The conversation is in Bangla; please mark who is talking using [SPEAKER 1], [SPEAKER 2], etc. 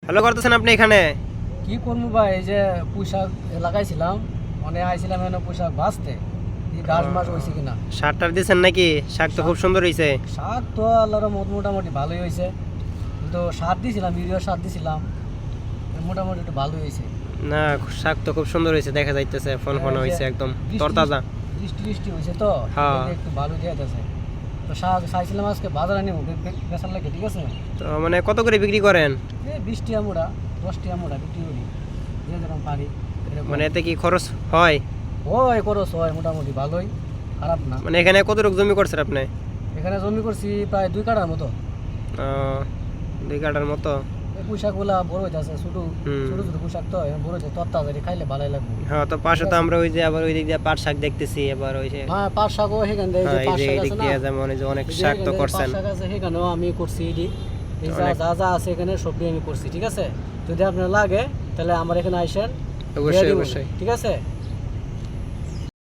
[SPEAKER 1] ভালো করতেছেন আপনি এখানে?
[SPEAKER 2] কি করবো ভাই, এই যে পোশাক লাগাইছিলাম, মানে আইছিলাম এখানে পোশাক বাঁচতে, এই গাছ মাস হয়েছে কিনা।
[SPEAKER 1] শার্টটার দিয়েছেন নাকি? শার্ট তো খুব সুন্দর হয়েছে।
[SPEAKER 2] শাক তো আল্লাহর মোটামুটি ভালোই হয়েছে, কিন্তু সার দিয়েছিলাম, ইউরিয়া সার দিয়েছিলাম, মোটামুটি একটু ভালোই হয়েছে।
[SPEAKER 1] না, শাক তো খুব সুন্দর হয়েছে, দেখা যাইতেছে ফোন ফোন হয়েছে একদম
[SPEAKER 2] বৃষ্টি-
[SPEAKER 1] তরতাজা।
[SPEAKER 2] বৃষ্টি হয়েছে তো,
[SPEAKER 1] হ্যাঁ।
[SPEAKER 2] এই যে একটু ভালো দিয়েছে। তো শাক চাইছিলাম আজকে বাজারে নেবো বেচার লাগে, ঠিক আছে।
[SPEAKER 1] তো মানে কত করে বিক্রি করেন?
[SPEAKER 2] এই 20 টাকা 10 টাকা মোড়া বিক্রি করি, যে যেরকম পারি এরকম।
[SPEAKER 1] মানে এতে কি খরচ হয়?
[SPEAKER 2] হয়, খরচ হয় মোটামুটি ভালোই, খারাপ না।
[SPEAKER 1] মানে এখানে কতটুকু জমি করছেন আপনি?
[SPEAKER 2] এখানে জমি করছি প্রায় 2 কাঠার মতো।
[SPEAKER 1] 2 কাঠার মতো।
[SPEAKER 2] এই পোশাকগুলা বড় হইতেছে, ছোট
[SPEAKER 1] হুম।
[SPEAKER 2] ছোট ছোট পোশাক তো এখন বড় হচ্ছে, তরতাজা খাইলে ভালোই লাগবে।
[SPEAKER 1] হ্যাঁ, তো পাশে তো আমরা ওই যে আবার ওই দিক দিয়ে পাট শাক দেখতেছি, আবার ওই যে
[SPEAKER 2] হ্যাঁ, পাট শাকও সেখান থেকে,
[SPEAKER 1] হ্যাঁ, এই
[SPEAKER 2] পাট
[SPEAKER 1] যে
[SPEAKER 2] শাক
[SPEAKER 1] এই
[SPEAKER 2] আছে
[SPEAKER 1] দিক
[SPEAKER 2] না,
[SPEAKER 1] দিয়ে যেমন এই যে অনেক
[SPEAKER 2] এই যে
[SPEAKER 1] শাক তো
[SPEAKER 2] এখানে
[SPEAKER 1] করছেন।
[SPEAKER 2] পাট শাক আছে, সেখানেও আমি করছি। এই যা
[SPEAKER 1] অনেক-
[SPEAKER 2] যা যা আছে এখানে সবই আমি করছি, ঠিক আছে। যদি আপনার লাগে তাহলে আমার এখানে আইসেন,
[SPEAKER 1] অবশ্যই
[SPEAKER 2] দিয়ে দিব,
[SPEAKER 1] অবশ্যই।
[SPEAKER 2] ঠিক আছে।